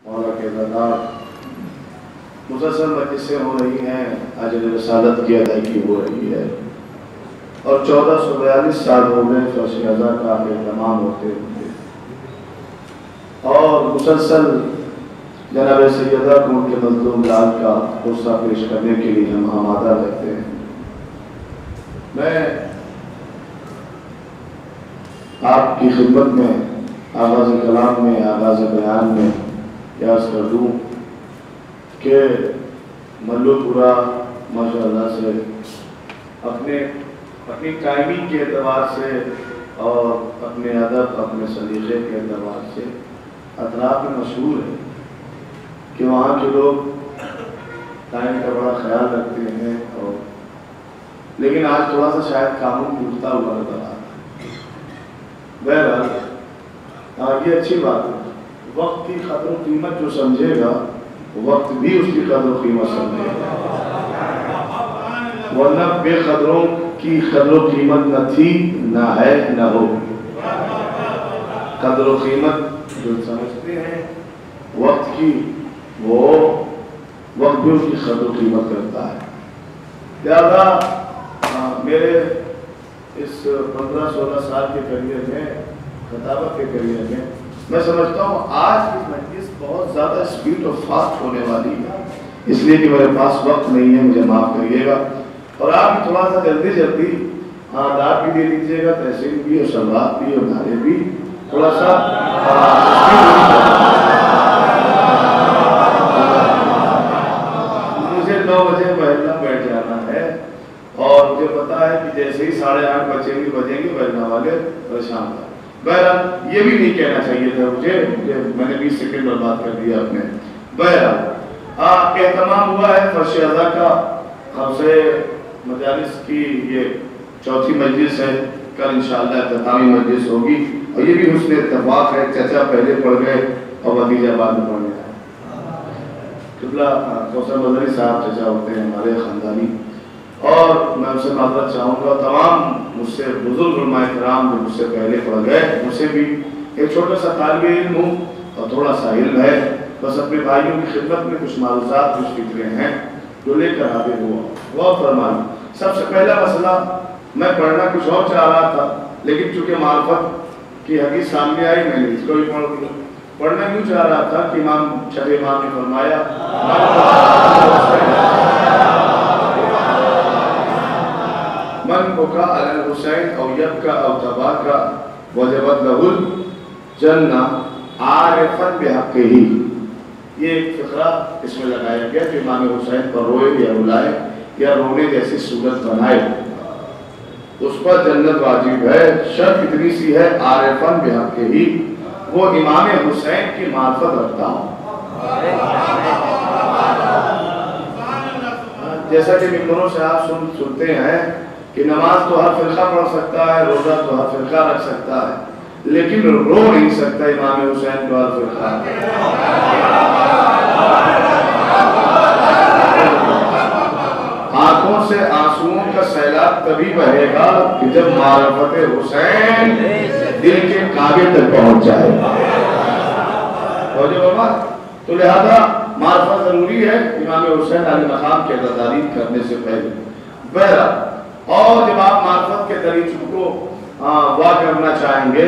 مولا کے اعداد مسلسل مجلسیں ہو رہی ہیں، اجر رسالت کی ادائیگی ہو رہی ہے اور 1442 سال ہو گئے فرش ازا کا اہتمام ہوتے ہوتے، اور مسلسل جناب سیدہ کو ان کے مظلوم لال کا غصہ پیش کرنے کے لیے ہم آمادہ رہتے ہیں۔ میں آپ کی خدمت میں آغاز کلام میں، آغاز بیان میں یاد کر دوں کہ ملو پورا ماشاء اللہ سے اپنی ٹائمنگ کے اعتبار سے اور اپنے ادب، اپنے سلیقے کے اعتبار سے اطراف میں مشہور ہے کہ وہاں کے لوگ ٹائم کا بڑا خیال رکھتے ہیں، اور لیکن آج تھوڑا سا شاید قانون ٹوٹتا ہوا نظر آتا ہے۔ بہرحال یہ اچھی بات ہے، وقت کی قدر و قیمت جو سمجھے گا وقت بھی اس کی قدر و قیمت سمجھے گا، ورنہ بے قدروں کی قدر و قیمت نہ تھی، نہ ہے، نہ ہو۔ قدر و قیمت جو سمجھتے ہیں وقت کی، وہ وقت بھی اس کی قدر و قیمت کرتا ہے۔ لہذا میرے اس 15-16 سال کے کریئر میں، خطابت کے کریئر میں، میں سمجھتا ہوں آج کی مجلس بہت زیادہ اسپیڈ اور فاسٹ ہونے والی ہے، اس لیے کہ میرے پاس وقت نہیں ہے، مجھے معاف کریے گا، اور آپ بھی تھوڑا سا جلدی آداب بھی دے دیجیے گا، تحسین بھی اور سلوات بھی اور نعرے بھی تھوڑا سا مجھے 9 بجے محلہ بیٹھ جانا ہے، اور مجھے پتا ہے کہ جیسے ہی 8:30 بجیں گے محلہ والے پریشان تھا۔ بہرحال یہ بھی نہیں کہنا چاہیے تھا مجھے، میں نے 20 سیکنڈ برباد کر دیا اپنے۔ بہرحال اہتمام ہوا ہے فرش ازا کا، خمسے مجالس کی یہ 4تھی مجلس ہے، کل انشاءاللہ اختتامی مجلس ہوگی، اور یہ بھی حسن اتفاق ہے، چچا پہلے پڑھ گئے اور بھتیجا بعد میں پڑھنے آئے۔ قبلہ کوثر مدنی صاحب چچا ہوتے ہیں ہمارے خاندانی، اور میں ان سے معذرت چاہوں گا تمام مجھ سے بزرگ علماء کرام جو مجھ سے پہلے پڑھ گئے، مجھ سے بھی ایک چھوٹا سا طالب علم ہوں اور تھوڑا سا علم ہے، بس اپنے بھائیوں کی خدمت میں کچھ معروضات، کچھ فکریں ہیں جو لے کر حاضر ہوا۔ غور فرمائیں، سب سے پہلا مسئلہ، میں پڑھنا کچھ اور چاہ رہا تھا، لیکن چونکہ معرفت کی حدیث سامنے آئی، میں نے اس کو بھی پڑھ دیا۔ پڑھنا کیوں چاہ رہا تھا کہ چھٹے امام نے فرمایا من بکا علی الحسین او یبکا او تباکا وجبت لہ الجنہ عارفا بحقہ۔ یہ ایک فقرہ اس میں لگایا گیا کہ امام حسین پر روئے یا رلائے یا رونے جیسی صورت بنائے اس پر جنت واجب ہے، شرط اتنی سی ہے عارفا بحقہ، وہ امام حسین کی معرفت رکھتا ہوں۔ جیسا کہ ممبروں سے آپ سنتے ہیں کہ نماز تو ہر فرقہ پڑھ سکتا ہے، روزہ تو ہر فرقہ رکھ سکتا ہے، لیکن رو نہیں سکتا امام حسین کو ہر فرقہ۔ آنکھوں سے آنسوؤں کا سیلاب تبھی بہے گا کہ جب معرفت حسین دل کے کعبے تک پہنچ جائے گا۔ تو لہذا معرفت ضروری ہے امام حسین علیہ مقام کے تعریف کرنے سے پہلے۔ بہرحال، اور جب آپ معرفت کے دریچوں کو وا کرنا چاہیں گے،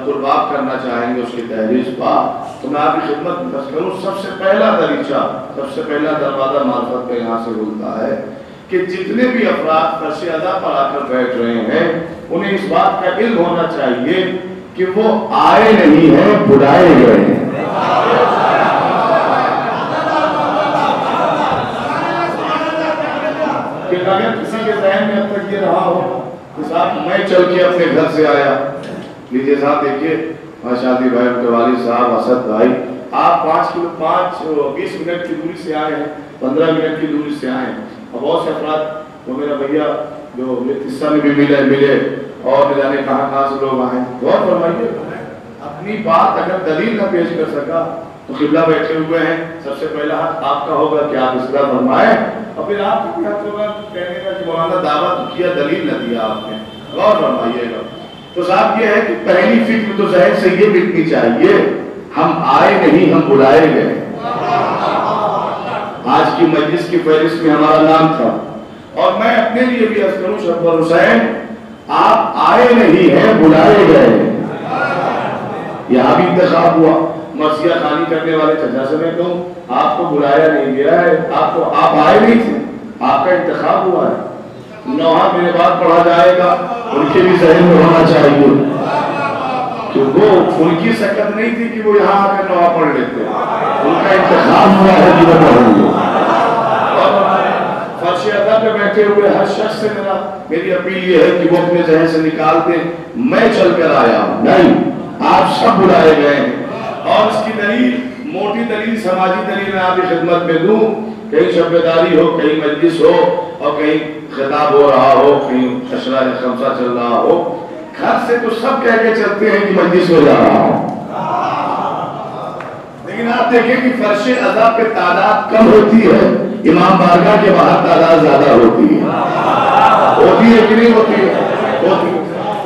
قرباب کرنا چاہیں گے اس کی تحریز پا، تو میں آپ کی خدمت میں بس کروں، سب سے پہلا دریچہ، سب سے پہلا دروازہ معرفت کا یہاں سے کھلتا ہے کہ جتنے بھی افراد فرش ازا پر آ کر بیٹھ رہے ہیں انہیں اس بات کا علم ہونا چاہیے کہ وہ آئے نہیں ہیں، بلائے گئے ہیں۔ کہ اگر کسی کے ذہن میں اب تک یہ رہا ہو کہ صاحب میں چل کے اپنے گھر سے آیا، لیجیے صاحب دیکھیے شادی بھائی کے والد صاحب، اسد بھائی، آپ 20 منٹ کی دوری سے آئے ہیں، 15 منٹ کی دوری سے آئے ہیں، اور بہت سے افراد وہ میرا بھیا جو قصہ میں بھی ملے اور نہ جانے کہاں سے لوگ آئے۔ غور فرمائیے، اپنی بات اگر دلیل نہ پیش کر سکا تو قبلہ بیٹھے ہوئے ہیں، سب سے پہلا حق آپ کا ہوگا کہ آپ اصلاح فرمائیں، اور پھر آپ کی حق ہوگا کہنے کا کہ مولانا دعوت کیا، دلیل نہ دیا آپ نے۔ غور فرمائیے گا، تو صاحب یہ ہے کہ پہلی فکر تو ذہن سے یہ مٹنی چاہیے ہم آئے نہیں، ہم بلائے گئے۔ آج کی مجلس کی فہرست میں ہمارا نام تھا، اور میں اپنے لیے بھی عرض کروں شبر حسین، آپ آئے نہیں ہیں، بلائے گئے۔ یہاں بھی انتخاب ہوا، مرثیہ خانی کرنے والے چچا سے میں کہوں آپ کو بلایا نہیں گیا ہے، آپ آئے نہیں تھے، آپ کا انتخاب ہوا ہے۔ نوحہ میرے بعد پڑھا جائے گا، ان کے بھی ذہن میں ہونا چاہیے کہ وہ ان کی سکت نہیں تھی کہ وہ یہاں آ کر نوحہ پڑھ لیتے، ان کا انتخاب ہوا ہے کہ وہ پڑھیں گے۔ اور فرش ادا پہ بیٹھے ہوئے ہر شخص سے میری اپیل یہ ہے کہ وہ اپنے ذہن سے نکال دیں میں چل کر آیا ہوں، نہیں، آپ سب بلائے گئے ہیں۔ اور اس کی دلیل، موٹی دلیل، سماجی دلیل میں آپ کی خدمت میں دوں، کہیں شب بیداری ہو، کہیں مجلس ہو، اور کہیں خطاب ہو رہا ہو، کہیں عشرہ خمسہ چل رہا ہو، گھر سے تو سب کہہ کے چلتے ہیں کہ مجلس ہو جا رہا ہو، لیکن آپ دیکھیں کہ فرش ادا پہ تعداد کم ہوتی ہے، امام بارگاہ کے باہر تعداد زیادہ ہوتی ہے کہ نہیں ہوتی ہے؟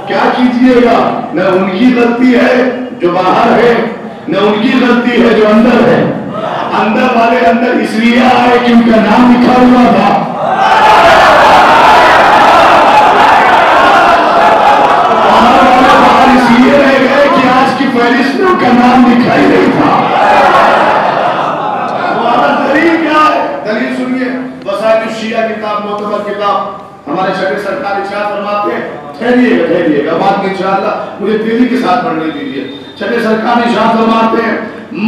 کیا کیجئے گا؟ نہ ان کی غلطی ہے جو باہر ہے، نہ ان کی غلطی ہے جو اندر ہے۔ اندر والے اندر اس لیے آئے کہ ان کا نام لکھا ہوا تھا، باہر والے باہر اس لیے رہ گئے کہ آج کی فہرست میں ان کا نام لکھا ہی نہیں تھا۔ دلیل کیا ہے؟ دلیل سنیے، وسائل الشیعہ کتاب، معتبر کتاب، ہمارے شیخ سرکار ارشاد فرماتے ہیں، ٹھہریے گا بعد میں انشاءاللہ مجھے تیزی کے ساتھ پڑھنے دیجیے۔ شیخ سرکار ارشاد فرماتے ہیں،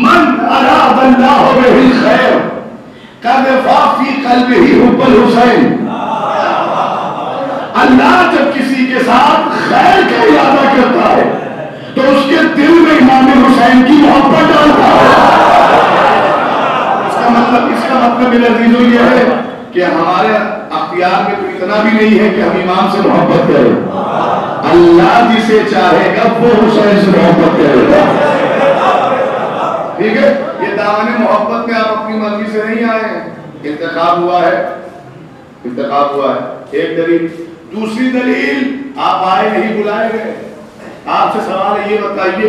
من اراد اللہ بہ الخیر قذف فی قلبہ حب الحسین۔ اللہ جب کسی کے ساتھ خیر کا ارادہ کرتا ہے تو اس کے دل میں امام حسین کی محبت ڈالتا ہے۔ اس کا مطلب میرے عزیزو یہ ہے کہ ہمارے اختیار میں تو اتنا بھی نہیں ہے کہ ہم امام سے محبت کریں، اللہ جسے چاہے گا وہ حسین سے محبت کرے گا، ٹھیک ہے؟ یہ دامن محبت میں آپ اپنی مرضی سے نہیں آئے ہیں، انتخاب ہوا ہے۔ ایک دلیل۔ دوسری دلیل، آپ آئے نہیں، بلائے گئے۔ آپ سے سوال ہے، یہ بتائیے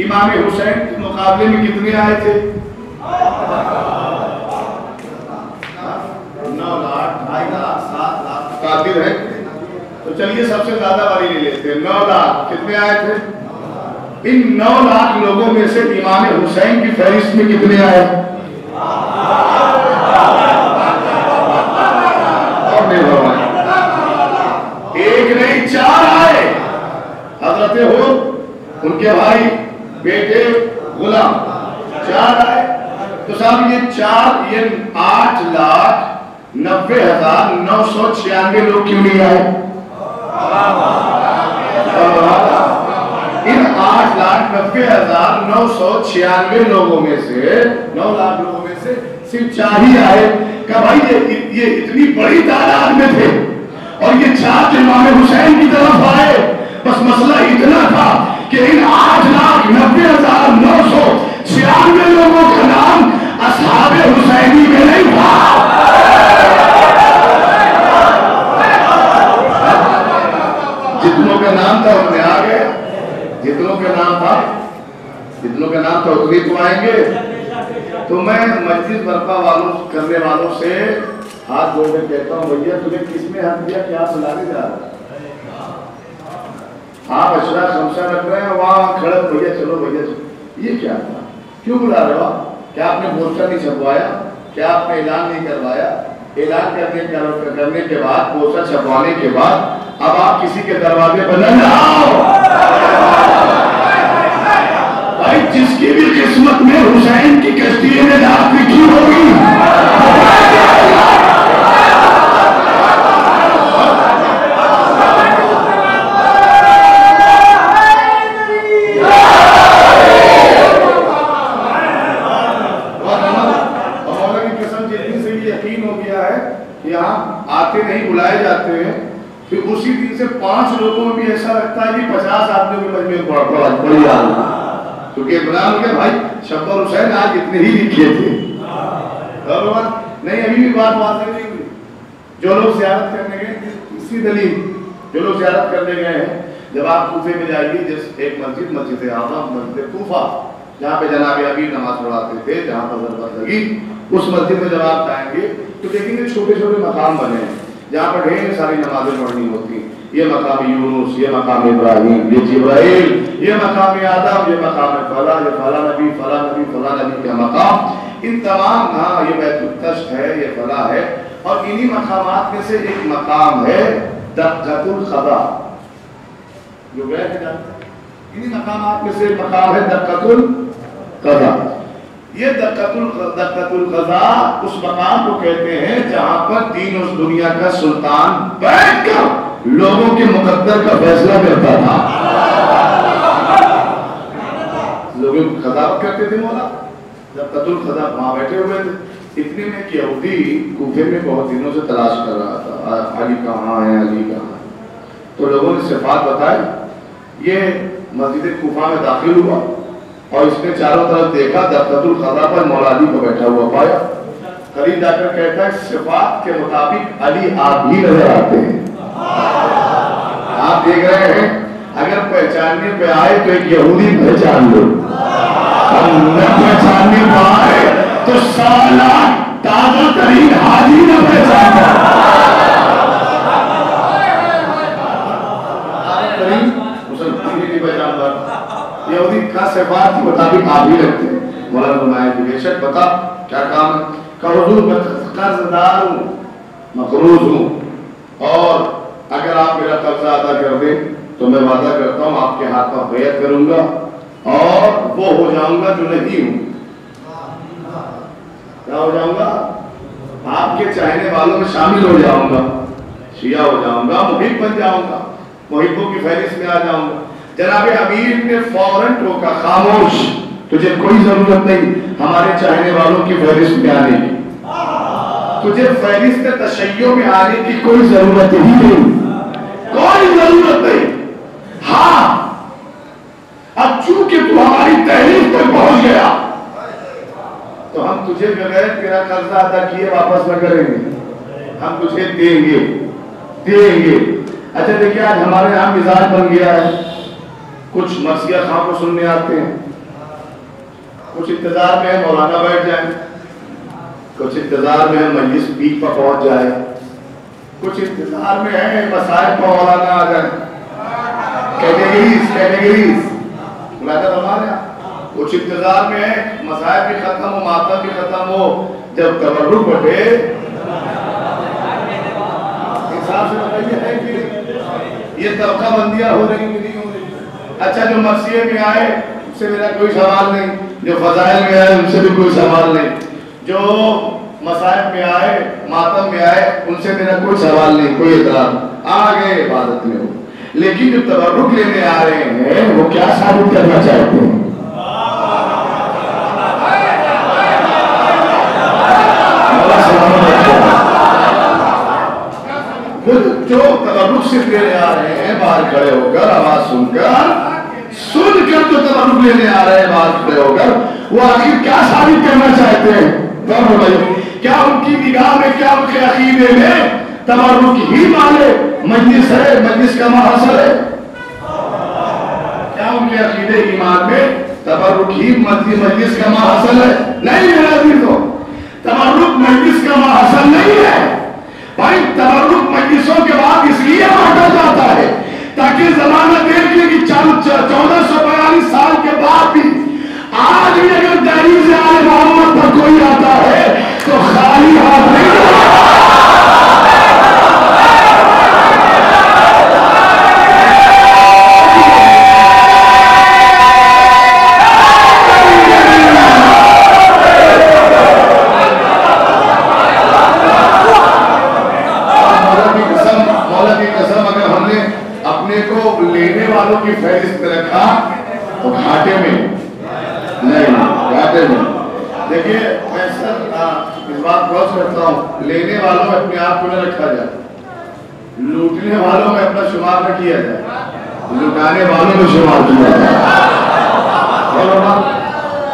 امام حسین کے مقابلے میں کتنے آئے تھے؟ 9 لاکھ، 2.5 لاکھ، 7 لاکھ قاتل ہیں، تو چلیے سب سے زیادہ والی لے لیتے ہیں، 9 لاکھ۔ کتنے آئے تھے؟ ان 9 لاکھ لوگوں میں سے امام حسین کی فہرست میں کتنے آئے؟ اور نہیں بھائی، ایک نہیں 4 آئے۔ حضرت ہو، ان کے بھائی، بیٹے، غلام، 4 آئے۔ تو صاحب یہ 8,90,996 لوگ کیوں نہیں آئے؟ ان 8,90,996 لوگوں میں سے 9 لاکھ لوگوں میں سے صرف 4 ہی آئے۔ کہ بھائی یہ اتنی بڑی تعداد میں تھے اور یہ 4 جو امام حسین کی طرف آئے، بس مسئلہ اتنا تھا کہ ان 8,90,996 لوگوں کا نام اصحاب حسینی میں نہیں تھا۔ جتنوں کا نام تھا اتنے آ گئے، جتنوں کا نام تھا اتنے تو آئیں گے۔ تو میں مجلس برپا کرنے والوں سے ہاتھ جوڑ کے کہتا ہوں، بھیا تمہیں کس میں حق دیا، کیا سلانے جا رہا ہے؟ آپ عشرہ خمسہ رکھ رہے ہیں، وہاں کھڑے بھیا چلو، یہ کیا تھا؟ کیوں بلا رہے ہو؟ کیا آپ نے پوسٹر نہیں چھپوایا؟ کیا آپ نے اعلان نہیں کروایا؟ اعلان کرنے کے بعد، پوسٹر چھپوانے کے بعد اب آپ کسی کے دروازے پر نہ جاؤ۔ بھائی جس کی بھی قسمت میں حسین کی کشتی میں نجات لکھی ہوگی، نہیں بلائے جاتے ہیں، پھر اسی دن سے 5 لوگوں میں بھی ایسا لگتا ہے کہ 50 آدمیوں کے مجمع پڑی آنا، کیونکہ بنا کے بھائی شبر حسین آج اتنے ہی لکھے تھے۔ نہیں، ابھی بھی بات واضح نہیں ہوئی۔ جو لوگ زیارت کرنے گئے، اسی دلیل جو لوگ زیارت کرنے گئے ہیں، جب آپ کوفے میں جائیے، جیسے ایک مسجد اعظم، مسجد کوفہ، جہاں پہ جناب ابھی نماز پڑھاتے تھے، جہاں پر ضرورت لگی اس مسجد میں جب آپ جائیں گے تو دیکھیں گے چھوٹے چھوٹے مقام بنے ہیں جہاں پر ڈھیر ساری نمازیں پڑھنی ہوتی ہیں. یہ مقام یونس، یہ مقام ابراہیم، یہ جبرائیل، یہ مقام آدم، یہ مقام فلاں، یہ فلاں نبی، فلاں نبی، فلاں نبی کا مقام. ان تمام، ہاں یہ بیت التشت ہے، یہ فلاں ہے. اور انہی مقامات میں سے ایک مقام ہے دقۃ القضا، جو گئے ہیں جانتے ہیں. انہی مقامات میں سے ایک مقام ہے دقۃ القضا. یہ دقۃ القضا اس مقام کو کہتے ہیں جہاں پر دین اس دنیا کا سلطان بیٹھ کر لوگوں کے مقدر کا فیصلہ کرتا تھا. لوگوں کو قضاوت کرتے تھے مولا. دقۃ القضا وہاں بیٹھے ہوئے تھے. اتنے میں ایک یہودی کوفے میں بہت دنوں سے تلاش کر رہا تھا علی کہاں ہے، علی کہاں ہے. تو لوگوں نے صفات بتائی. یہ مسجد کوفہ میں داخل ہوا اور اس نے چاروں طرف دیکھا، دقۃ القضا پر مولا علی کو بیٹھا ہوا پایا. قریب جا کر کہتا ہے صفات کے مطابق علی آپ ہی نظر آتے ہیں. آپ دیکھ رہے ہیں، اگر پہچاننے پہ آئے تو ایک یہودی پہچان لو، اور نہ پہچاننے پہ آئے تو سالہ تازہ ترین حاجی نہ پہچان پائے. یہودی کا صفات کے مطابق آپ ہی رکھتے ہیں. مولانا فرمایا کہ بے شک بتا کیا کام ہے. کہ حضور میں قرض دار ہوں، مقروض ہوں، اور اگر آپ میرا قرضہ ادا کر دیں تو میں وعدہ کرتا ہوں آپ کے ہاتھ میں بیعت کروں گا اور وہ ہو جاؤں گا جو نہیں ہوں. کیا ہو جاؤں گا؟ آپ کے چاہنے والوں میں شامل ہو جاؤں گا، شیعہ ہو جاؤں گا، محب بن جاؤں گا، محبوں کی فہرست میں آ جاؤں گا. جناب امیر نے فوراً ٹوکا، خاموش، تجھے کوئی ضرورت نہیں ہمارے چاہنے والوں کی فہرست میں آنے کی. تجھے فہرست تشیع میں آنے کی کوئی ضرورت ہی نہیں، کوئی ضرورت نہیں. ہاں اب چونکہ تو ہماری تحریف تک پہنچ گیا تو ہم تجھے بغیر تیرا قرضہ ادا کیے واپس نہ کریں گے، ہم تجھے دیں گے. اچھا دیکھیں آج ہمارے یہاں مزاج بن گیا ہے، کچھ مرثیہ خواہ کو سننے آتے ہیں، کچھ انتظار میں ہے مولانا بیٹھ جائیں، کچھ انتظار میں ہے مجلس پیک پر پہنچ جائے، کچھ انتظار میں ہے مسائل پر مولانا آ جائیں. کیٹیگریز مولانا فرما رہے ہیں. کچھ انتظار میں ہے مسائل بھی ختم ہو، ماتم بھی ختم ہو. جب تبرک بٹے حساب سے بتائیے ہے کہ یہ طبقہ بندیاں ہو رہی کہ نہیں ہو رہی. اچھا جو مرثیے میں آئے اس سے میرا کوئی سوال نہیں، جو فضائل میں آئے ان سے بھی کوئی سوال نہیں، جو مسائل میں آئے، ماتم میں آئے، ان سے میرا کوئی سوال نہیں، کوئی اعتراض. آگے عبادت میں ہو. لیکن جو تبرک لینے آ رہے ہیں وہ کیا ثابت کرنا چاہتے ہیں؟ جو تبرک سے لینے آ رہے ہیں باہر کھڑے ہو کر آواز سن کر جو تبرک لینے آ رہے ہیں باہر کھڑے ہو کر، وہ آخر کیا ثابت کرنا چاہتے ہیں؟ کیا ان کی نگاہ میں، کیا ان کے عقیدے میں تبرک ہی مانے مجلس ہے، مجلس کا محاصل ہے؟ کیا ان کے عقیدے ایمان میں تبرک ہی مجلس کا محاصل ہے؟ نہیں میرا عزیزو، تبرک مجلس کا محاصل نہیں ہے بھائی. تبرک مجلسوں کے بعد اس لیے بانٹا جاتا ہے تاکہ زمانہ دیکھ لے کہ 1442 سال کے بعد بھی آج بھی اگر دہلیز آل محمد پر کوئی آتا ہے تو خالی ہاتھ نہیں لینے والوں کی فہرست میں رکھا تو گھاٹے میں نہیں، گھاٹے میں. دیکھیے میں سر اس بات غور کرتا ہوں، لینے والوں میں اپنے آپ کو نہ رکھا جائے، لوٹنے والوں میں اپنا شمار نہ کیا جائے، لٹانے والوں میں شمار کیا جائے.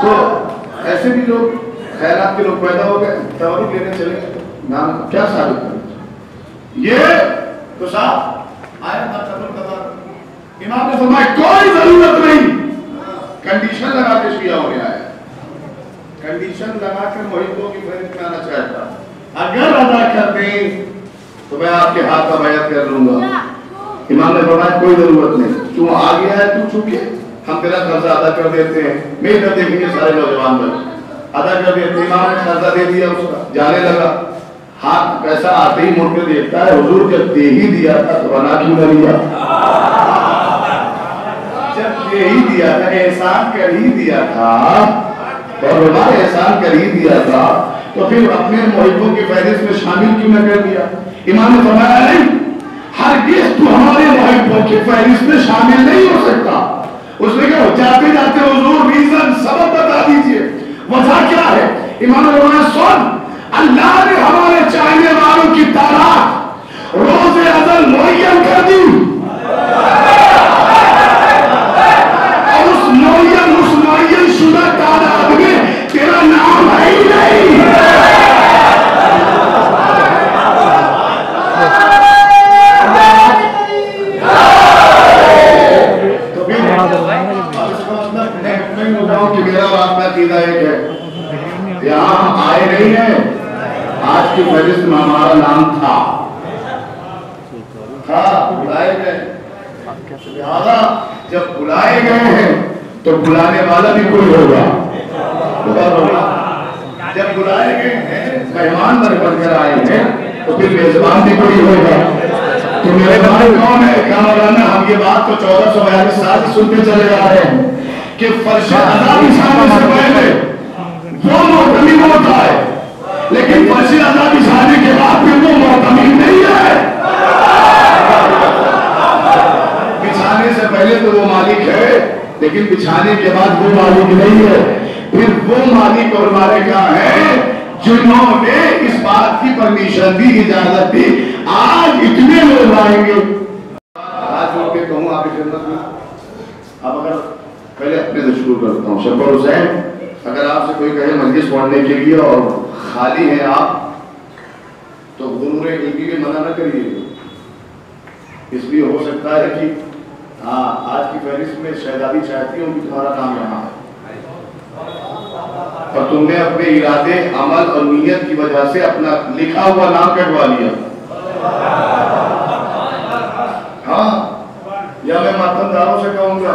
تو ایسے بھی لوگ خیرات کے لوگ پیدا ہو گئے، تبرک لینے چلے نام کیا ثابت کریں؟ یہ تو صاحب آیا تھا. امام نے فرمایا کوئی ضرورت نہیں کنڈیشن لگا کے شیعہ ہونے آیا، کنڈیشن لگا کر محبوں کی فہرست میں آنا چاہتا، اگر ادا کر دیں تو میں آپ کے ہاتھ کا بیعت کر لوں گا۔ امام نے فرمایا کوئی ضرورت نہیں، تو آ گیا ہے تو چکے ہم تیرا قرضہ ادا کر دیتے ہیں، میری طرف دیکھیں گے سارے نوجوان بھائی ادا کر دیتے ہیں۔ امام نے قرضہ دے دیا، اس کا جانے لگا، ہاتھ پیسہ آتے ہی مڑ کے دیکھتا ہے حضور جب دے ہی دیا تھا تو بنا کیوں نہ لیا، جب دے ہی دیا تھا، احسان کر ہی دیا تھا اور ہمارے احسان کر ہی دیا تھا تو پھر اپنے محبوں کی فہرست میں شامل کیوں نہ کر دیا۔ امام نے فرمایا نہیں، ہرگز تو ہمارے محبوں کی فہرست میں شامل نہیں ہو سکتا۔ اس نے کہا جاتے جاتے حضور ریزن سبب بتا دیجئے، وجہ کیا ہے؟ امام نے فرمایا سن، اللہ نے ہمارے چاہنے والوں کی تعداد روز ازل معین کر دی، اور اس معین شدہ تعداد میں تیرا نام ہے ہی نہیں۔ تو پھر میں بتاؤں کہ میرا واسطہ عقیدہ ایک ہے، یہاں ہم آئے نہیں ہیں، آج کی فہرست میں ہمارا نام تھا، بلائے گئے، لہذا جب بلائے گئے ہیں تو بلانے والا بھی کوئی ہوگا، جب بلائے گئے ہیں مہمان بن کر آئے ہیں تو پھر میزبان بھی کوئی ہوگا۔ تو میرے بھائی کون ہے؟ کیا مولانا ہم یہ بات تو 1442 سال سے سنتے چلے آ رہے ہیں کہ فرش عزا بچھانے سے پہلے وہ معتمد ہوتا ہے، لیکن فرش عزا بچھانے کے بعد پھر وہ معتمد نہیں ہے۔ بچھانے سے پہلے تو وہ مالک ہے، لیکن بچھانے کے بعد وہ مالک نہیں ہے۔ پھر وہ مالک اور مالکہ ہیں جنہوں نے اس بات کی پرمیشن دی، اجازت دی، آج اتنے لوگ آئیں گے۔ آج جوڑ کے کہوں آپ کی خدمت میں، اب اگر پہلے اپنے سے شروع کرتا ہوں، شبر حسین اگر آپ سے کوئی کہے مجلس پڑھنے کے لیے اور خالی ہیں آپ تو غرور علمی میں منع نہ کریے، اس لیے ہو سکتا ہے کہ ہاں آج کی فہرست میں شہزادی چاہتی ہوں کہ تمہارا نام یہاں ہے اور تم نے اپنے ارادے عمل اور نیت کی وجہ سے اپنا لکھا ہوا نام کٹوا لیا۔ ہاں یا میں ماتم داروں سے کہوں گا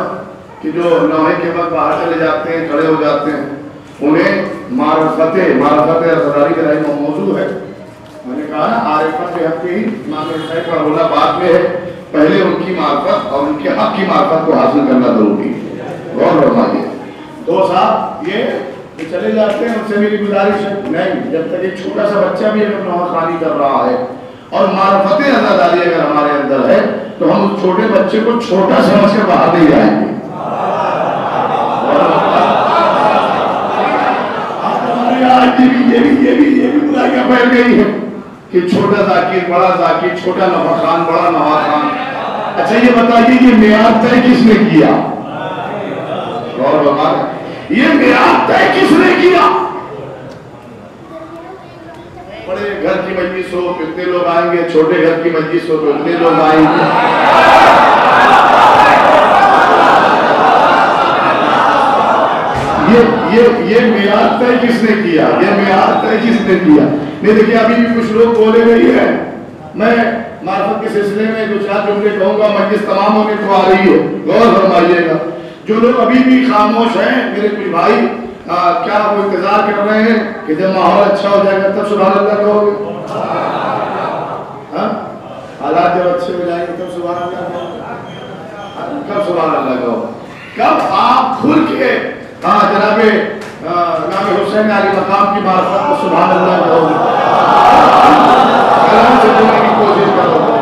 کہ جو نوحے کے بعد باہر چلے جاتے ہیں، کھڑے ہو جاتے ہیں، انہیں معرفت عزاداری کا رہی موضوع ہے۔ میں نے کہا نا عارفت کے حق کے ہی امام صاحب کا رولا بعد میں ہے، پہلے ان کی معرفت اور ان کے حق کی معرفت کو حاصل کرنا ضروری ہے۔ غور فرمائیے دو صاحب یہ چلے جاتے ہیں، ان سے میری گزارش ہے نہیں، جب تک ایک چھوٹا سا بچہ بھی اگر نوحہ خوانی کر رہا ہے اور معرفت عزاداری اگر ہمارے اندر ہے تو ہم اس چھوٹے بچے کو چھوٹا سمجھ کے باہر نہیں جائیں گے۔ یہ بھی برائیاں پھیل گئی ہیں کہ چھوٹا ذاکر بڑا ذاکر، چھوٹا نوحہ خان بڑا نوحہ خان۔ اچھا یہ بتائیے یہ میعاد طے کس نے کیا؟ غور فرمائیں، یہ میعاد طے کس نے کیا؟ بڑے گھر کی مجلس ہو تو اتنے لوگ آئیں گے، چھوٹے گھر کی مجلس ہو تو اتنے لوگ آئیں گے۔ یہ میعاد طے کس نے کیا؟ یہ میعاد طے کس نے کیا؟ نہیں دیکھیں ابھی بھی کچھ لوگ بولے نہیں ہیں، میں معرفت کے سلسلے میں دو چار جملے کہوں گا، مجلس تمام ہونے کو آ رہی ہے، غور فرمائیے گا۔ جو لوگ ابھی بھی خاموش ہیں میرے کچھ بھائی، کیا وہ انتظار کر رہے ہیں کہ جب ماحول اچھا ہو جائے گا تب سبحان اللہ کہو گے؟ حالات جب اچھے ہو جائیں گے تب سبحان اللہ کہو گے؟ کب سبحان اللہ کہو گے؟ کب آپ کھل کے جناب امام حسین علی مقام کی معرفت کو سبحان اللہ کہو گے؟ کلام سے بولنے کی کوشش کرو گے۔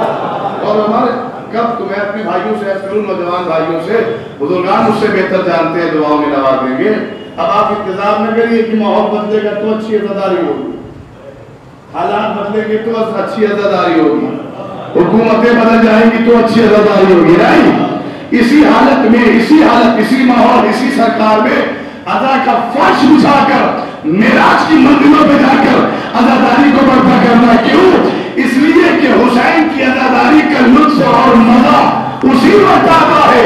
اور ہمارے کب تو میں اپنے بھائیوں سے عرض کروں، نوجوان بھائیوں سے، بزرگان مجھ سے بہتر جانتے ہیں، دعاؤں میں نوازیں گے۔ اب آپ انتظار نہ کریے کہ ماحول بدلے گا تو اچھی عزاداری ہوگی، حالات بدلیں گے تو اچھی عزاداری ہوگی، حکومتیں بدل جائیں گی تو اچھی عزاداری ہوگی، نہیں؟ اسی حالت میں، اسی ماحول، اسی سرکار میں عزا کا فرش بچھا کر معراج کی منزلوں پہ جا کر عزاداری کو برپا کرنا۔ کیوں؟ اس لیے کہ حسین کی عزاداری کا لطف اور مزہ اسی وقت آتا ہے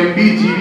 MB GB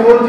4G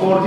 4G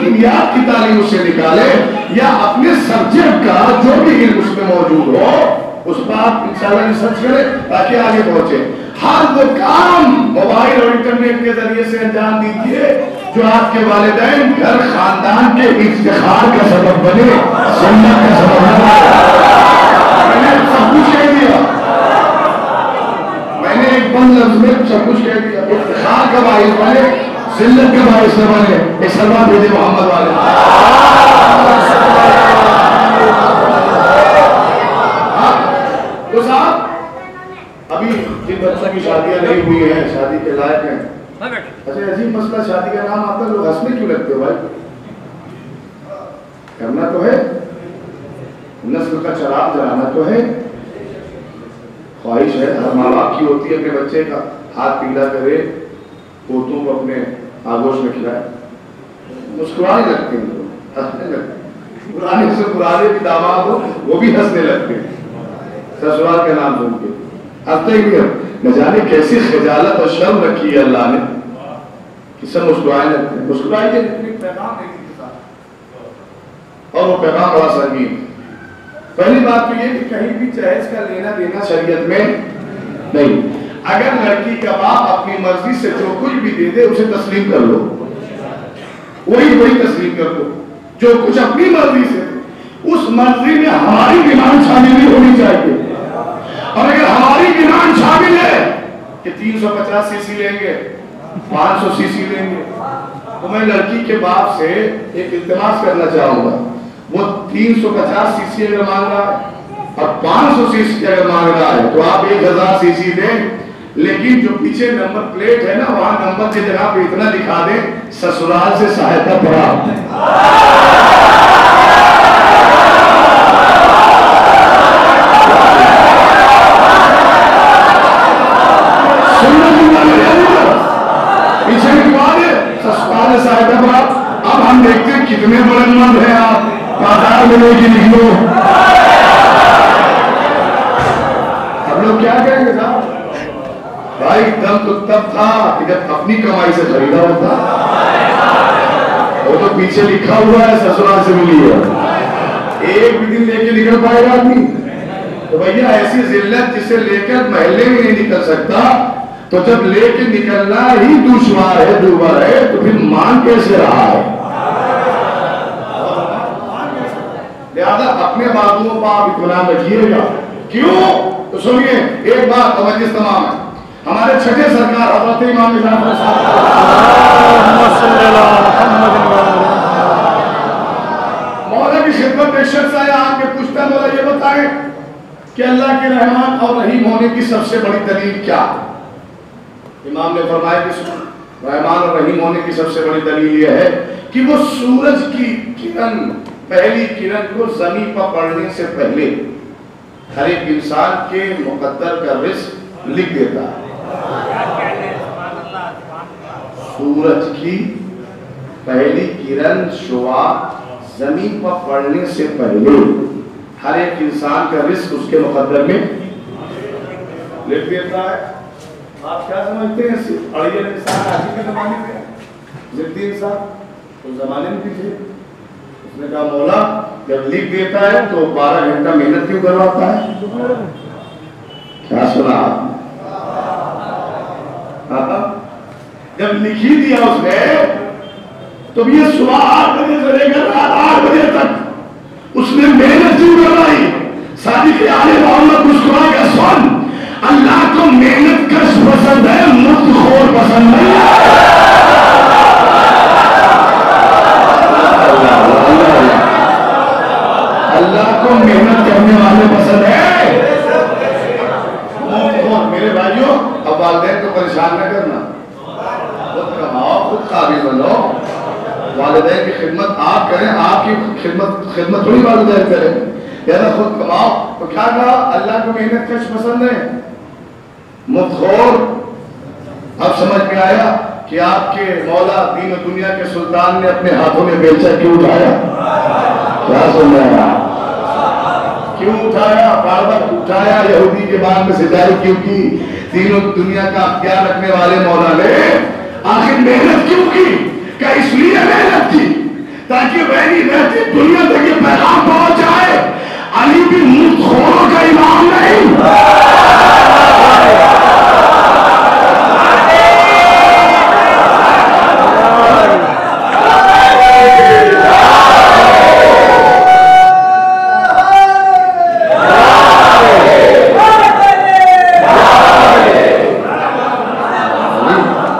دینیات کی تعلیم اس سے نکالے یا اپنے سبجیکٹ کا جو بھی علم اس میں موجود ہو اس پر آپ انشاءاللہ ریسرچ کریں تاکہ آگے پہنچے. ہر وہ کام موبائل اور انٹرنیٹ کے ذریعے سے انجام دیجیے جو آپ کے والدین گھر خاندان کے افتخار کا سبب بنے, سنت کا سبب بنے. میں نے سب کچھ کہہ دیا, میں نے ایک بند لفظ میں سب کچھ کہہ دیا. افتخار کا باعث بنے, ذلت کا باعث نہ بنے. ایک سلمان بھیجے محمد والے. تو صاحب ابھی جن بچوں کی شادیاں نہیں ہوئی ہیں, شادی کے لائق ہیں, اچھا عجیب مسئلہ, شادی کا نام آتا ہے لوگ ہنسنے کیوں لگتے ہو بھائی؟ کرنا تو ہے, نسل کا چراغ جلانا تو ہے, خواہش ہے ہر ماں باپ کی ہوتی ہے اپنے بچے کا ہاتھ پیلا کرے, پوتوں کو اپنے آگوش میں کھلائے. مسکرانے لگتے ہیں لوگ, ہنسنے لگتے ہیں. پرانے سے پرانے بھی داماد ہو وہ بھی ہنسنے لگتے ہیں سسرال کا نام سن کے. اب تو نہ جانے کیسی خجالت اور شرم رکھی ہے اللہ نے کہ سب مسکرائے لگتے ہیں. مسکرائیے لیکن پیغام نہیں دیتا, اور وہ پیغام بڑا سنگین. پہلی بات تو یہ کہ کہیں بھی جہیز کا لینا دینا شریعت میں نہیں. اگر لڑکی کا باپ اپنی مرضی سے جو کچھ بھی دے دے اسے تسلیم کر لو, وہی تسلیم کر لو. جو کچھ اپنی مرضی سے, اس مرضی میں ہماری ڈیمانڈ شامل نہیں ہونی چاہیے. اور اگر ہماری ڈیمانڈ شامل ہے کہ 350 سی سی لیں گے, 500 سی سی لیں گے, تو میں لڑکی کے باپ سے ایک التماس کرنا چاہوں گا. وہ 350 سی سی اگر مانگ رہا ہے اور 500 سی سی اگر مانگ رہا ہے تو آپ 1000 سی سی دیں, لیکن جو پیچھے نمبر پلیٹ ہے نا وہاں نمبر کی جگہ پہ اتنا دکھا دیں سسرال سے سہایتا پراپت. اب ہم دیکھتے ہیں کتنے بڑے مرد ہیں آپ, بازار میں لے کے نکلو. ہم لوگ کیا کہیں گے صاحب؟ بھائی دم تو تب تھا کہ جب اپنی کمائی سے خریدا ہوتا. وہ تو پیچھے لکھا ہوا ہے سسرال سے ملی ہے, ایک بھی دن لے کے نکل پائے گا آدمی؟ تو بھیا ایسی ذلت جسے لے کر محلے میں نہیں نکل سکتا, تو جب لے کے نکلنا ہی دشوار ہے, دوبارہ ہے, تو پھر مان کیسے رہا ہے؟ لہذا اپنے باتوں پر آپ اطمینان رکھیے گا. کیوں؟ تو سنیے ایک بات توجہ تمام ہے. ہمارے چھٹے سرکار حضرت امام جعفر صاحب مولا کی خدمت میں شخص آیا آپ کے پوچھتا, مولا یہ بتائیں کہ اللہ کے رحمان اور رحیم ہونے کی سب سے بڑی دلیل کیا ہے؟ امام نے فرمایا کہ رحمان اور رحیم ہونے کی سب سے بڑی دلیل یہ ہے کہ وہ سورج کی کرن, پہلی کرن کو زمین پر پڑنے سے پہلے ہر ایک انسان کے مقدر کا رزق لکھ دیتا ہے. سورج کی پہلی کرن شعاع زمین پر پڑنے سے پہلے ہر ایک انسان کا رزق اس کے مقدر میں لکھ دیتا ہے. آپ کیا سمجھتے ہیں اڑیل انسان آج کے زمانے میں, ضدی انسان اس زمانے میں بھی تھے. اس نے کہا مولا جب لکھ دیتا ہے تو 12 گھنٹہ محنت کیوں کرواتا ہے؟ کیا سنا آپ نے؟ جب لکھ ہی دیا اس نے تو یہ صبح 8 بجے سے لے کر رات 8 بجے تک اس نے محنت کیوں کروائی؟ صادق آل محمد مسکرا کا سن, اللہ کو محنت کش پسند ہے, مفت خور پسند نہیں ہے. اللہ کو محنت کرنے والے پسند ہے, مفت خور. میرے بھائیوں اب والدین کو پریشان نہ کرنا, خود کماؤ خود قابل بنو. والدین کی خدمت آپ کریں, آپ کی خدمت تھوڑی والدین کریں. یعنی خود کماؤ. تو کیا کہا؟ اللہ کو محنت کش پسند ہے, مفخور. اب سمجھ میں آیا کہ آپ کے مولا دین و دنیا کے سلطان نے اپنے ہاتھوں میں بیلچہ کیوں اٹھایا؟ کیا سن رہے ہیں آپ؟ کیوں اٹھایا؟ بار بار اٹھایا. یہودی کے بعد میں سجائی کیوں کی؟ دین و دنیا کا اختیار رکھنے والے مولا نے آخر محنت کیوں کی؟ کہ اس لیے محنت کی تاکہ بہنی رہتی دنیا تک یہ پیغام پہنچ جائے، علی بھی ملک خوروں کا امام نہیں۔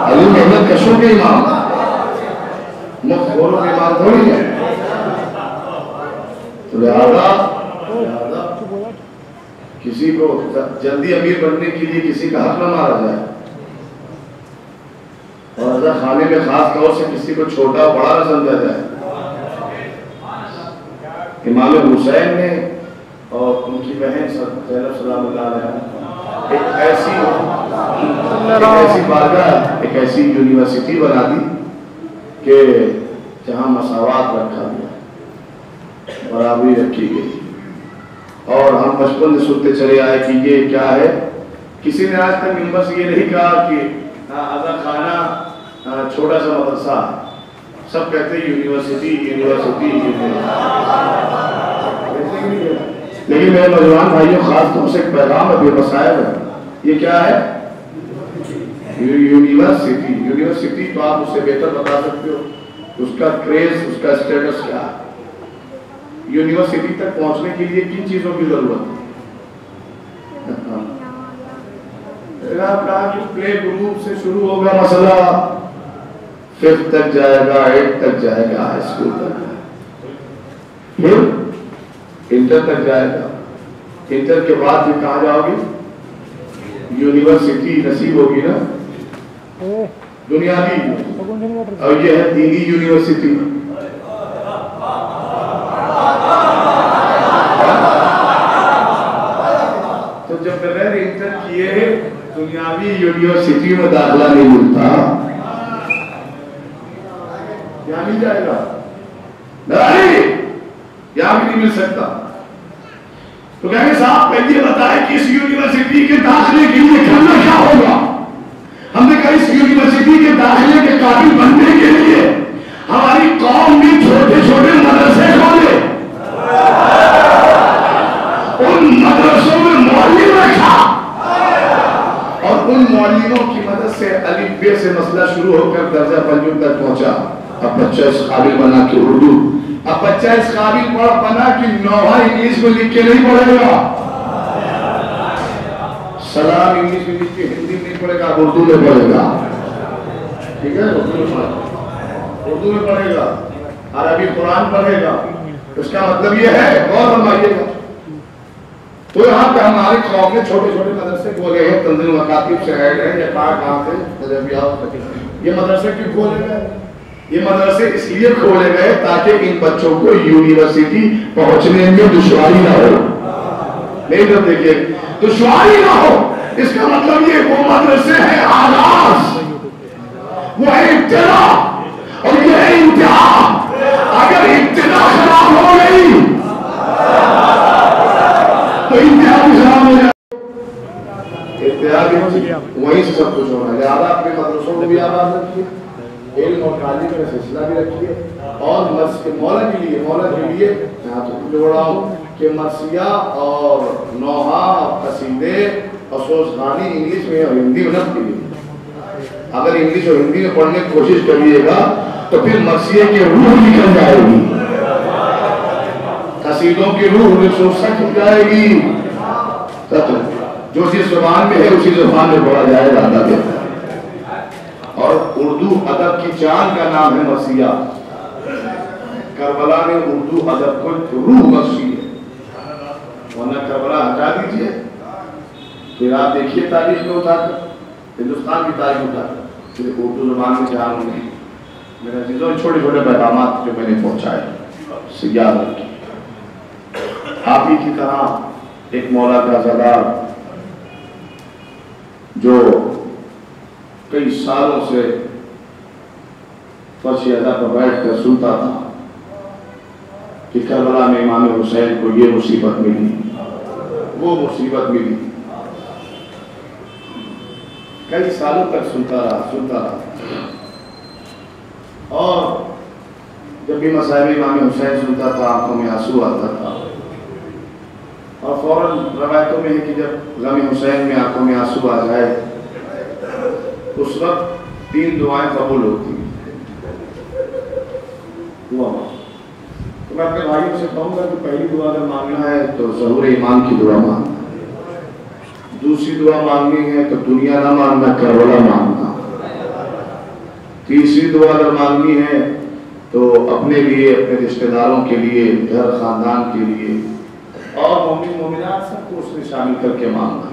علی محنت کشوں کے امام، ملک خوروں کے امام تھوڑی ہے۔ تو لہذا کسی کو جلدی امیر بننے کے لیے کسی کا حق نہ مارا جائے، اور رضا خانے میں خاص طور سے کسی کو چھوٹا بڑا نہ سمجھا جائے۔ امام حسین نے اور ان کی بہن زینب سلام اللہ علیہ ایک ایسی بارگاہ، ایک ایسی یونیورسٹی بنا دی کہ جہاں مساوات رکھا گیا، برابری رکھی گئی، اور ہم بچپن سے سنتے چلے آئے کہ یہ کیا ہے۔ کسی نے آج تک ممبر سے یہ نہیں کہا کہ آزا خانہ چھوٹا سا مدرسہ، سب کہتے ہیں یونیورسٹی یونیورسٹی لیکن میرے نوجوان بھائیوں خاص طور سے ایک پیغام ابھی مسائل ہے، یہ کیا ہے؟ یونیورسٹی۔ یونیورسٹی تو آپ اس سے بہتر بتا سکتے ہو، اس کا کریز، اس کا اسٹیٹس کیا ہے؟ یونیورسٹی تک پہنچنے کے لیے کن چیزوں کی ضرورت ہے؟ آپ کہا کہ پلے گروپ سے شروع ہوگا مسئلہ، 5th تک جائے گا، 8th تک جائے گا، ہائی اسکول تک جائے گا، پھر انٹر تک جائے گا، انٹر کے بعد پھر کہاں جاؤ گی؟ یونیورسٹی نصیب ہوگی نا، دنیاوی، اور یہ ہے دینی یونیورسٹی۔ تو جب بغیر انٹر کیے دنیاوی یونیورسٹی میں داخلہ نہیں ملتا، یہاں مل جائے گا؟ نہیں، یہاں بھی نہیں مل سکتا۔ تو کہیں گے صاحب پہلے بتائے کہ اس یونیورسٹی کے داخلے کے لیے کرنا کیا ہوگا؟ ہم نے کہا اس یونیورسٹی کے داخلے کے قابل بننے کے لیے ہماری قوم میں چھوٹے چھوٹے مدرسے کھولے، ان مدرسوں میں معلم رکھا، اور ان معلموں کی مدد سے الف ب سے مسئلہ شروع ہو کر درجہ پنجم تک پہنچا۔ اب بچہ اس قابل بنا کہ اردو، اب بچہ اس قابل بنا کہ نوحہ انگلیش میں لکھ کے نہیں پڑھے گا، سلام انگلیش میں لکھ کے ہندی میں نہیں پڑھے گا، اردو میں پڑھے گا، ٹھیک ہے؟ اردو میں پڑھے گا، عربی قرآن پڑھے گا۔ اس کا مطلب یہ ہے، غور فرمائیے گا، تو یہاں پہ ہماری قوم نے چھوٹے چھوٹے مدرسے کھولے ہیں، تنظیم مکاتب سے ایڈ ہیں یا کہاں سے تجربیات، یہ مدرسے کیوں کھولے گئے؟ یہ مدرسے اس لیے کھولے گئے تاکہ ان بچوں کو یونیورسٹی پہنچنے میں دشواری نہ ہو۔ نہیں تو دیکھیے دشواری نہ ہو، اس کا مطلب یہ وہ مدرسے ہیں آغاز، وہ ہے ابتدا، اور یہ ہے انتہا۔ اگر ابتدا خراب ہو گئی تو انتہا بھی خراب ہو جائے، ابتدا بھی وہیں سے سب کچھ ہونا ہے۔ لہذا اپنے مدرسوں کو بھی آباد رکھیے، علم اور تعلیم کا سلسلہ بھی رکھیے، اور مولا کے لیے میں آپ کو جوڑ رہا ہوں کہ مرثیہ اور نوحہ، قصیدے اور سوزخانی انگلش میں اور ہندی میں نہ پڑھیے۔ اگر انگلش اور ہندی میں پڑھنے کی کوشش کریے گا تو پھر مرثیہ کی روح نکل جائے گی، قصیدوں کی روح سچ ہو جائے گی، جو جس زبان میں ہے اسی زبان میں پڑھا جائے گا۔ اور اردو ادب کی جان کا نام ہے مرثیہ، کربلا نے اردو ادب کو روح بخشی ہے، ورنہ کربلا ہٹا دیجئے، پھر آپ دیکھیے تاریخ میں اٹھا کر، ہندوستان کی تاریخ اٹھا کر، پھر اردو زبان میں جان نہیں۔ میرے عزیزوں، چھوٹے چھوٹے پیغامات جو میں نے پہنچائے سے یاد رکھیے، آپ ہی کی طرح ایک مولا کا زدار جو کئی سالوں سے فرش ادا پر بیٹھ کر سنتا تھا کہ کربلا میں امام حسین کو یہ مصیبت ملی، وہ مصیبت ملی، کئی سالوں تک سنتا رہا۔ اور جب بھی مصائب امام حسین سنتا تھا آنکھوں میں آنسو آتا تھا، اور فوراً روایتوں میں ہے کہ جب غم حسین میں آنکھوں میں آنسو آ جائے اس وقت 3 دعائیں قبول ہوتی ہیں۔ تو میں اپنے بھائیوں سے کہوں گا کہ پہلی دعا اگر مانگنا ہے تو ظہور ایمان کی دعا مانگنا، دوسری دعا مانگنی ہے تو دنیا نہ مانگنا، کربلا مانگنا، تیسری دعا اگر مانگنی ہے تو اپنے لیے، اپنے رشتہ داروں کے لیے، گھر خاندان کے لیے، اور مومن مومنات سب کو اس میں شامل کر کے مانگنا،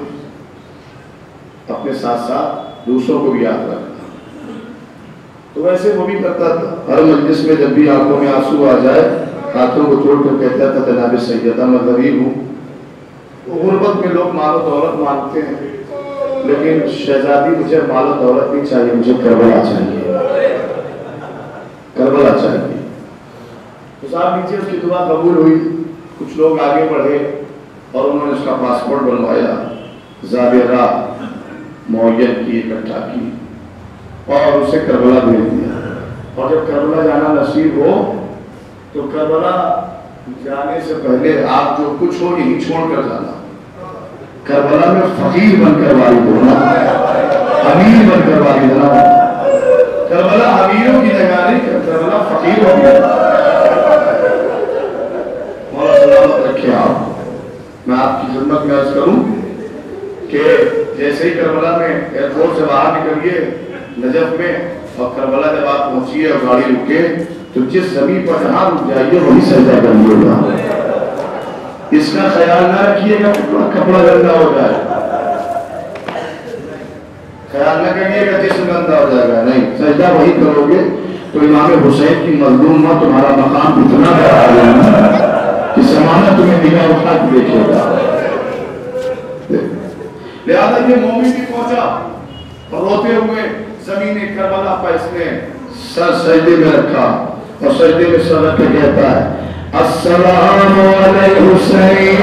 اپنے ساتھ ساتھ دوسروں کو بھی یاد رکھنا۔ تو ویسے وہ بھی کرتا تھا، ہر مجلس میں جب بھی آنکھوں میں آنسو آ جائے ہاتھوں کو چھوڑ کر کہتا تھا جناب سیدہ میں غریب ہوں۔ غربت میں لوگ مال و دولت مانگتے ہیں، لیکن شہزادی مجھے مال و دولت نہیں چاہیے، مجھے کربلا چاہیے، کربلا چاہیے۔ تو صاحب نیچے اس کی دعا قبول ہوئی، کچھ لوگ آگے بڑھے اور انہوں نے اس کا پاسپورٹ بنوایا، زاویہ معین کی، اکٹھا کی اور اسے کربلا بھیج دیا۔ اور جب کربلا جانا نصیب ہو تو کربلا جانے سے پہلے آپ جو کچھ ہو یہی چھوڑ کر جانا، کربلا میں فقیر بن کر والد ہونا، امیر بن کر والد ہونا۔ کربلا امیروں کی جگہ نہیں، کربلا فقیروں کی جگہ۔ مولا سلامت رکھے آپ۔ میں آپ کی خدمت میں عرض کروں کہ جیسے ہی کربلا میں ایئرپورٹ سے باہر نکلیے نجف میں، اور کربلا جب آپ پہنچیے اور گاڑی رکے تو جس زمین پر جہاں رک جائیے وہی سجدہ کریے گا۔ اس کا خیال نہ رکھیے گا کپڑا گندا ہو جائے، خیال نہ کریے گا جسم گندا ہو جائے گا، نہیں، سجدہ وہی کرو گے تو امام حسین کی مظلوم ماں تمہارا مقام اتنا بڑا کہ زمانہ تمہیں نگاہ اٹھا کے دیکھے گا۔ لہذا یہ مومن بھی پہنچا اور روتے ہوئے زمین کربلا پر اس نے سر سجدے میں رکھا اور سجدے میں سر رکھ کے کہتا ہے السلام علی حسین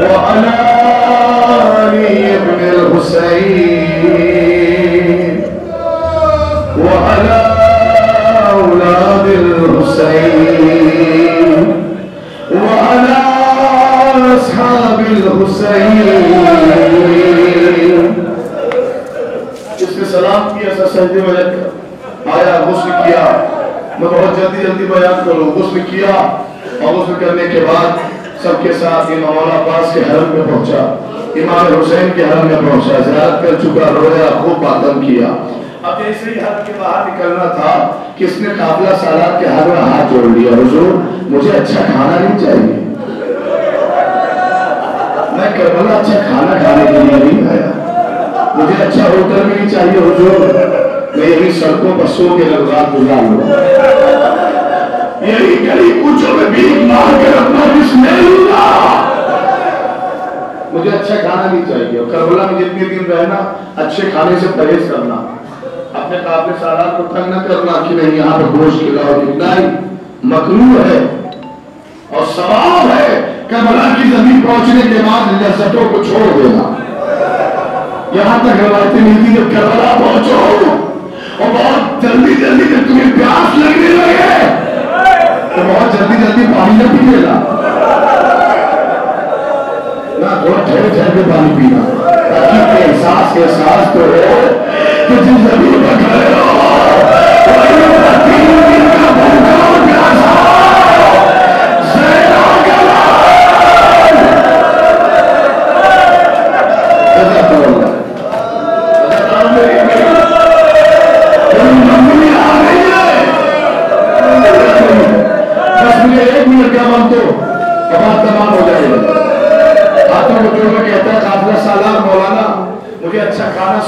وعلی علی ابن الحسین وعلی اولاد الحسین وعلی اصحاب الحسین۔ اس نے سلام کیا، سجدے میں رکھ کر آیا، غسل کیا۔ میں بہت جلدی بیان کروں، غسل کیا اور غسل کرنے کے بعد سب کے ساتھ امام مولا عباس کے حرم میں پہنچا، امام حسین کے حرم میں پہنچا، زیارت کر چکا، رویا، خوب ماتم کیا۔ اب جیسے ہی حرم کے باہر نکلنا تھا کہ اس نے قافلہ سالار کے حرم میں ہاتھ جوڑ لیا، حضور مجھے اچھا کھانا نہیں چاہیے، میں کربلا اچھا کھانا کھانے کے لیے نہیں آیا، مجھے اچھا ہوٹل بھی نہیں چاہیے حضور، میں یہی سڑکوں پر سو کے رات گزار لوں، یہی گلی کوچوں میں بھیک مانگ کر اپنا بسم اللہ، مجھے اچھا کھانا نہیں چاہیے۔ اور کربلا میں جتنے دن رہنا اچھے کھانے سے پرہیز کرنا، اپنے قافلے سالار کو تنگ نہ کرنا کہ نہیں یہاں پہ گوشت کھلاؤ، کتنا ہی مکروہ ہے اور ثواب ہے کربلا کی زمین پہنچنے کے بعد لذتوں کو چھوڑ دینا۔ یہاں تک روایتیں ملتی جب کربلا پہنچو اور بہت جلدی جب تمہیں پیاس لگنے لگے تو بہت جلدی پانی نہ پینے لا، نہ تھوڑا ٹھہر کے پانی پینا، تاکہ احساس تو ہو کہ جس زمین پر کھڑے ہو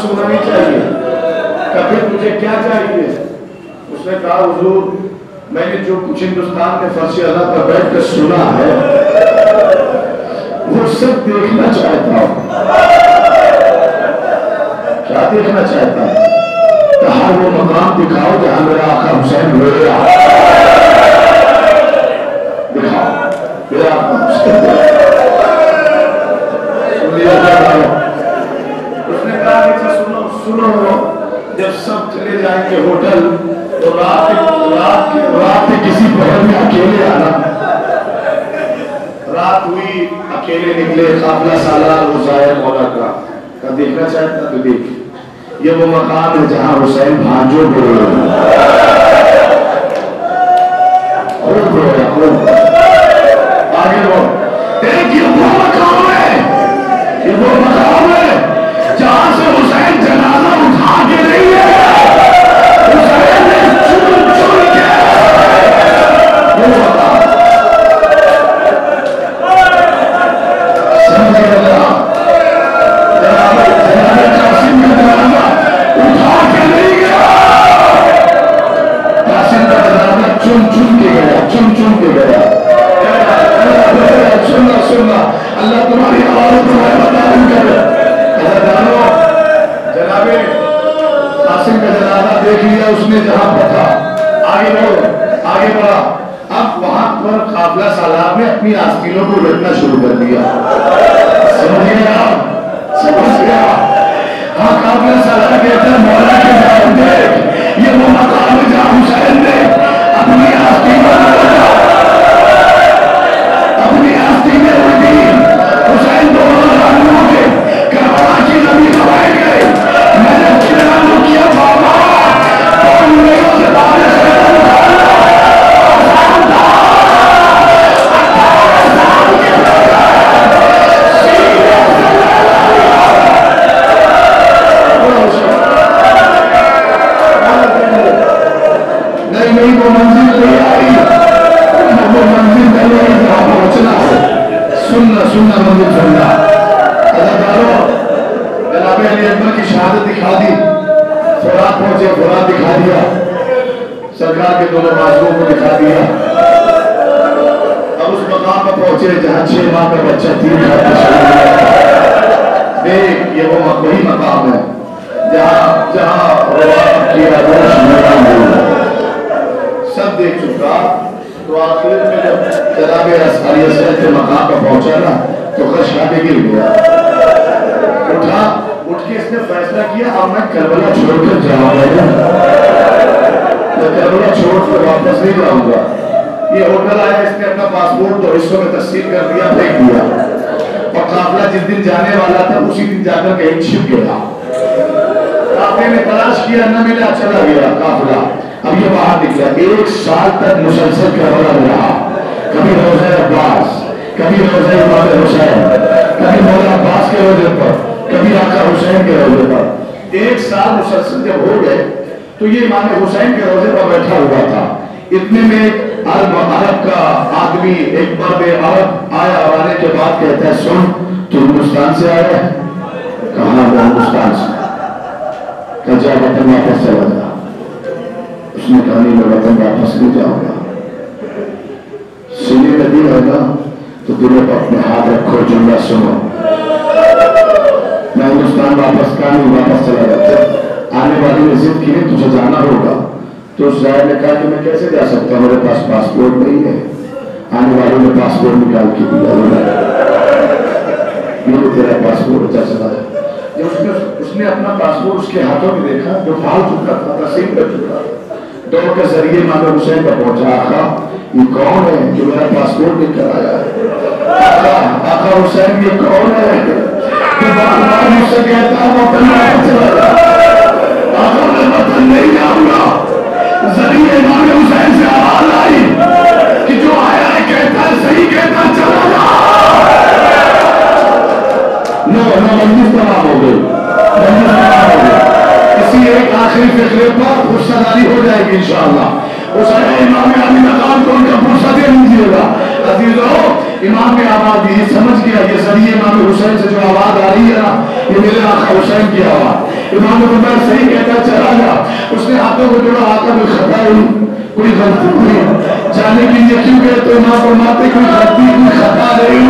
سونا نہیں چاہیے، کبھی تجھے کیا چاہیے؟ اس نے کہا حضور میں نے جو کچھ ہندوستان میں فرش اللہ پر بیٹھ کر سنا ہے وہ سب دیکھنا چاہتا ہوں۔ کیا دیکھنا چاہتا ہے؟ کہا وہ مقام دکھاؤ جہاں میرا آقا حسین ہوئے رہا، دکھاؤ میرا آقا حسین اس نے کہا کہ سنو جب سب چلے کہ ہوٹل تو رات کے کسی پہر میں اکیلے آنا. رات ہوئی اکیلے نکلے قافلہ سالار حسین مولا کا دیکھنا چاہتا تو دیکھ. یہ وہ مقام ہے جہاں حسین بھانجوں کو آگے بڑھو. ایک یہ وہ مقام ہے جہاں سے حسین جنازہ اٹھا کے نہیں ہے, حسین نے چن چن کے وہ مقام سمجھے اللہ. جناب قاسم کا جنازہ اٹھا کے نہیں گیا, قاسم کا جنازہ چن چن کے گیا, چن چن کے گیا. سننا اللہ تمہاری آواز تمہیں بتاؤں کرے. جناب قاسم کا جنازہ دیکھ لیا اس نے جہاں پتھا. آگے بڑھا. اب وہاں پر قافلہ سالار نے اپنی آستینوں کو لٹنا شروع کر دیا. سمجھ گیا. ہاں قافلہ سالار کہتا ہے مولا کے جان دیکھ یہ وہ مقام ہے جہاں حسین نے اپنی آستینوں کو لٹا, اپنی آستینیں اڑی. حسین دونوں جانوں کے کربلا کی نبی ہوائی گئے. میں نے کھلانوں کیا بابا کون میروں سے بارش نہیں وہ منزل نہیں آئی, وہ منزل نہیں آئی جہاں پہنچنا ہے. سننا منزل سننا. جناب علی اکبر کی شہادت دکھا دی. فرات پہنچے, فرات دکھا دیا. سرکار کے دونوں بازوؤں کو دکھا دیا. اب اس مقام پر پہنچے جہاں 6 ماہ کا بچہ 3 دیکھ یہ وہ وہی مقام ہے جہاں سب دیکھ چکا. تو آخر میں جب جناب علی حسین کے مقام پر پہنچا نا تو خرش آگے گر گیا. اٹھ کے اس نے فیصلہ کیا اب میں کربلا چھوڑ کر جاؤں گا, میں کربلا چھوڑ کر واپس نہیں جاؤں گا. یہ ہوٹل آیا, اس نے اپنا پاسپورٹ تو حصوں میں تقسیم کر دیا, پھینک دیا. اور قافلہ جس دن جانے والا تھا اسی دن جا کر کہیں چھپ گیا. قافلے نے تلاش کیا نہ ملا, چلا گیا قافلہ. اب یہ باہر نکلا. 1 سال تک مسلسل کربلا میں رہا. کبھی روزہ عباس, کبھی روزہ امام حسین, کبھی مولا عباس کے روزے پر, کبھی آقا حسین کے روزے پر. 1 سال مسلسل جب ہو گئے تو یہ امام حسین کے روزے پر بیٹھا ہوا تھا. اتنے میں عرب کا آدمی ایک مرد عرب آیا اور آنے کے بعد کہتا ہے سن تو ہندوستان سے آیا ہے. کہاں وہ ہندوستان سے؟ کہ جا وطن واپس چلا جا. اس نے کہا نہیں میں وطن واپس نہیں جاؤں گا. سینے میں دل ہے نا تو دلوں پر اپنے ہاتھ رکھو, جملہ سنو. میں ہندوستان واپس کا نہیں, واپس چلا جاتا. آنے والی نے ضد کی نہیں تجھے جانا ہوگا. تو اس ظاہر نے کہا کہ میں کیسے جا سکتا ہوں, میرے پاس پاسپورٹ نہیں ہے. آنے والوں نے پاسپورٹ نکال کے دیا, یہ تیرا پاسپورٹ جا چلا ہے. جب اس نے اپنا پاسپورٹ اس کے ہاتھوں میں دیکھا جو پھال چکا تھا, تسلیم کر چکا, دوڑ کے ذریعے امام حسین پر پہنچا. آقا یہ کون ہے جو میرا پاسپورٹ لے کر آیا ہے؟ آقا حسین یہ کون ہے کہ بار بار مجھ سے کہتا ہے وطن واپس چلا جا. آقا میں وطن نہیں جاؤں گا. ذریعے امام حسین سے آواز آئی کہ جو آیا ہے کہتا ہے صحیح کہتا ہے, چلا جا. مجلس تمام ہو گئی. کسی ایک آخری فکرے پر فرصتاری ہو جائے گی انشاءاللہ. حسین امام علی مقام کو ان کا فرصت دے دیجیے گا. عزیزو امام آباد یہ سمجھ گیا یہ ذریعے امام حسین سے جو آواز آ رہی ہے نا یہ میرے آقا حسین کی آواز. امام عمر صحیح کہتا چلا گیا. اس نے ہاتھوں کو جوڑا, آقا میں خطا ہوئی, کوئی غلطی ہوئی, جانے کے لیے کیوں گئے تو امام فرماتے کوئی غلطی کوئی خطا نہیں,